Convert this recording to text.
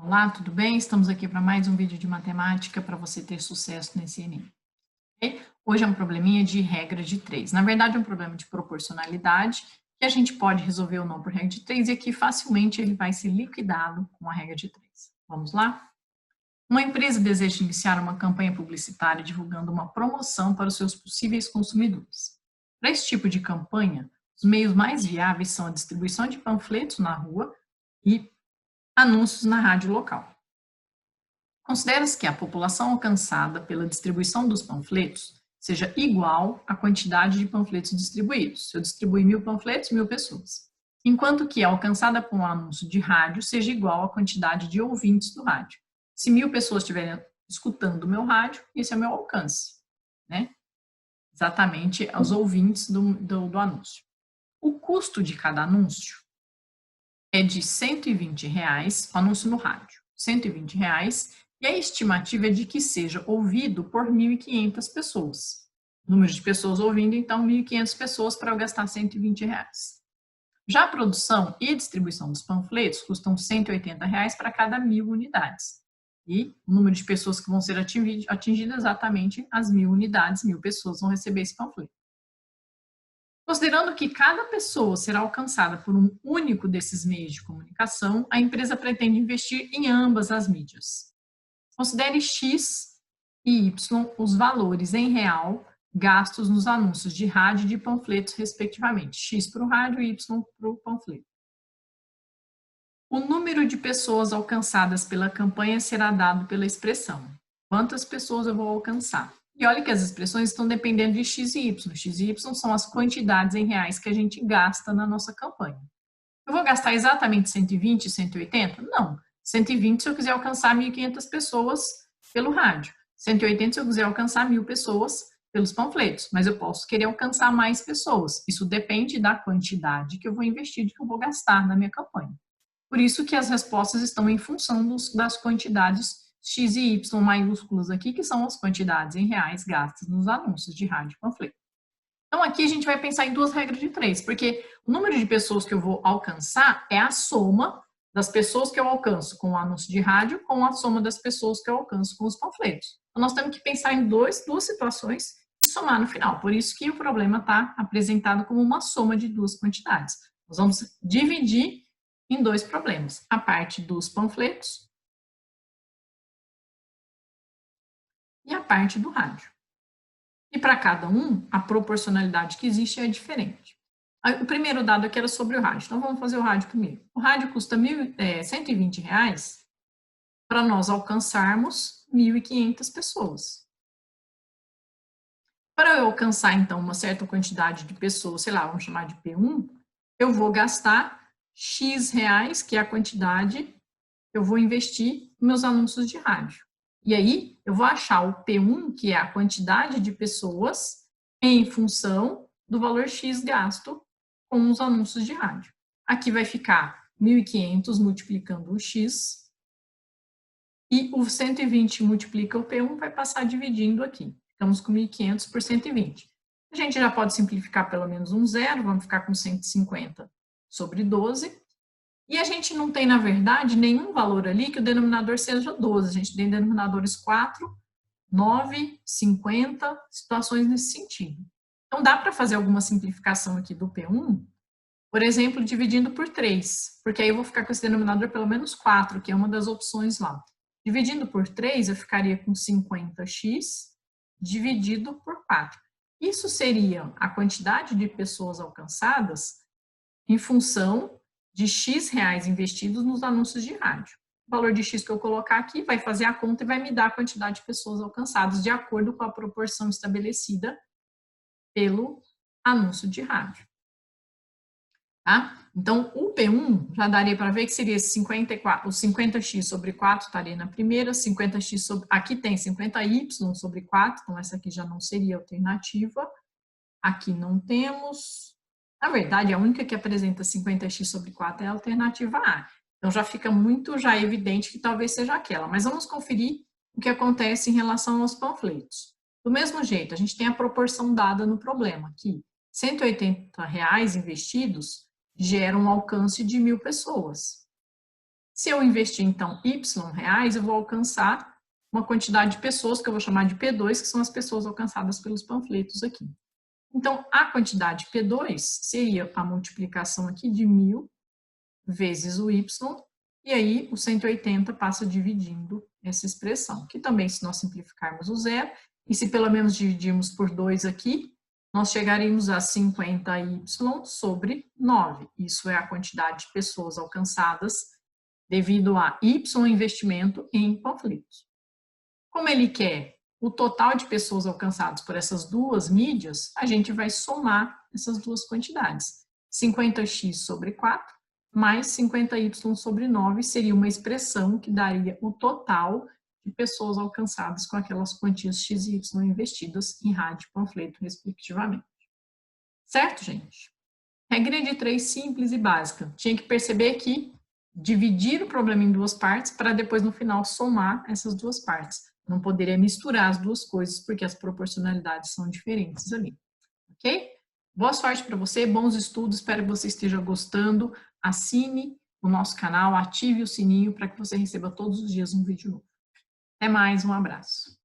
Olá, tudo bem? Estamos aqui para mais um vídeo de matemática para você ter sucesso nesse Enem. Ok? Hoje é um probleminha de regra de 3. Na verdade, é um problema de proporcionalidade que a gente pode resolver ou não por regra de 3 e aqui facilmente ele vai ser liquidado com a regra de 3. Vamos lá? Uma empresa deseja iniciar uma campanha publicitária divulgando uma promoção para os seus possíveis consumidores. Para esse tipo de campanha, os meios mais viáveis são a distribuição de panfletos na rua e anúncios na rádio local. Considera-se que a população alcançada pela distribuição dos panfletos seja igual à quantidade de panfletos distribuídos. Se eu distribuir 1.000 panfletos, 1.000 pessoas. Enquanto que a alcançada por um anúncio de rádio seja igual à quantidade de ouvintes do rádio. Se 1.000 pessoas estiverem escutando o meu rádio, esse é o meu alcance, né? Exatamente os ouvintes do anúncio. O custo de cada anúncio é de R$ 120, o anúncio no rádio, R$ 120, e a estimativa é de que seja ouvido por 1.500 pessoas. Número de pessoas ouvindo, então, 1.500 pessoas para eu gastar R$ 120. Já a produção e distribuição dos panfletos custam R$ 180 para cada 1.000 unidades. E o número de pessoas que vão ser atingidas exatamente as 1.000 unidades, 1.000 pessoas vão receber esse panfleto. Considerando que cada pessoa será alcançada por um único desses meios de comunicação, a empresa pretende investir em ambas as mídias. Considere X e Y os valores em real gastos nos anúncios de rádio e de panfletos, respectivamente. X para o rádio e Y para o panfleto. O número de pessoas alcançadas pela campanha será dado pela expressão. Quantas pessoas eu vou alcançar? E olha que as expressões estão dependendo de X e Y. X e Y são as quantidades em reais que a gente gasta na nossa campanha. Eu vou gastar exatamente 120, 180? Não. 120 se eu quiser alcançar 1.500 pessoas pelo rádio. 180 se eu quiser alcançar 1.000 pessoas pelos panfletos. Mas eu posso querer alcançar mais pessoas. Isso depende da quantidade que eu vou investir, que eu vou gastar na minha campanha. Por isso que as respostas estão em função das quantidades X e Y maiúsculas aqui, que são as quantidades em reais gastas nos anúncios de rádio e panfleto. Então, aqui a gente vai pensar em duas regras de 3, porque o número de pessoas que eu vou alcançar é a soma das pessoas que eu alcanço com o anúncio de rádio com a soma das pessoas que eu alcanço com os panfletos. Então, nós temos que pensar em duas situações e somar no final. Por isso que o problema está apresentado como uma soma de duas quantidades. Nós vamos dividir em dois problemas, a parte dos panfletos e a parte do rádio. E para cada um, a proporcionalidade que existe é diferente. O primeiro dado aqui era sobre o rádio, então vamos fazer o rádio primeiro. O rádio custa R$ 120 para nós alcançarmos 1.500 pessoas. Para eu alcançar, então, uma certa quantidade de pessoas, sei lá, vamos chamar de P1, eu vou gastar X reais, que é a quantidade que eu vou investir nos meus anúncios de rádio. E aí, eu vou achar o P1, que é a quantidade de pessoas, em função do valor X gasto com os anúncios de rádio. Aqui vai ficar 1.500 multiplicando o X, e o 120 multiplica o P1, vai passar dividindo aqui. Ficamos com 1.500 por 120. A gente já pode simplificar pelo menos um zero, vamos ficar com 150 sobre 12. E a gente não tem, na verdade, nenhum valor ali que o denominador seja 12. A gente tem denominadores 4, 9, 50, situações nesse sentido. Então, dá para fazer alguma simplificação aqui do P1, por exemplo, dividindo por 3, porque aí eu vou ficar com esse denominador pelo menos 4, que é uma das opções lá. Dividindo por 3, eu ficaria com 50x dividido por 4. Isso seria a quantidade de pessoas alcançadas em função de X reais investidos nos anúncios de rádio. O valor de X que eu colocar aqui vai fazer a conta e vai me dar a quantidade de pessoas alcançadas de acordo com a proporção estabelecida pelo anúncio de rádio. Tá? Então, o P1 já daria para ver que seria esse 54, o 50x sobre 4 estaria na primeira, 50x sobre, aqui tem 50y sobre 4, então essa aqui já não seria alternativa. Aqui não temos. Na verdade, a única que apresenta 50x sobre 4 é a alternativa A. Então, já fica muito evidente que talvez seja aquela. Mas vamos conferir o que acontece em relação aos panfletos. Do mesmo jeito, a gente tem a proporção dada no problema, que R$ 180 investidos geram um alcance de 1.000 pessoas. Se eu investir, então, Y reais, eu vou alcançar uma quantidade de pessoas, que eu vou chamar de P2, que são as pessoas alcançadas pelos panfletos aqui. Então, a quantidade P2 seria a multiplicação aqui de 1.000 vezes o Y, e aí o 180 passa dividindo essa expressão, que também, se nós simplificarmos o zero, e se pelo menos dividirmos por 2 aqui, nós chegaremos a 50y sobre 9. Isso é a quantidade de pessoas alcançadas devido a Y investimento em panfletos. Como ele quer o total de pessoas alcançadas por essas duas mídias, a gente vai somar essas duas quantidades. 50x sobre 4 mais 50y sobre 9 seria uma expressão que daria o total de pessoas alcançadas com aquelas quantias x e y investidas em rádio e panfleto, respectivamente. Certo, gente? Regra de 3 simples e básica. Tinha que perceber que dividir o problema em duas partes para depois, no final, somar essas duas partes. Não poderia misturar as duas coisas, porque as proporcionalidades são diferentes ali. Ok? Boa sorte para você, bons estudos, espero que você esteja gostando. Assine o nosso canal, ative o sininho para que você receba todos os dias um vídeo novo. Até mais, um abraço.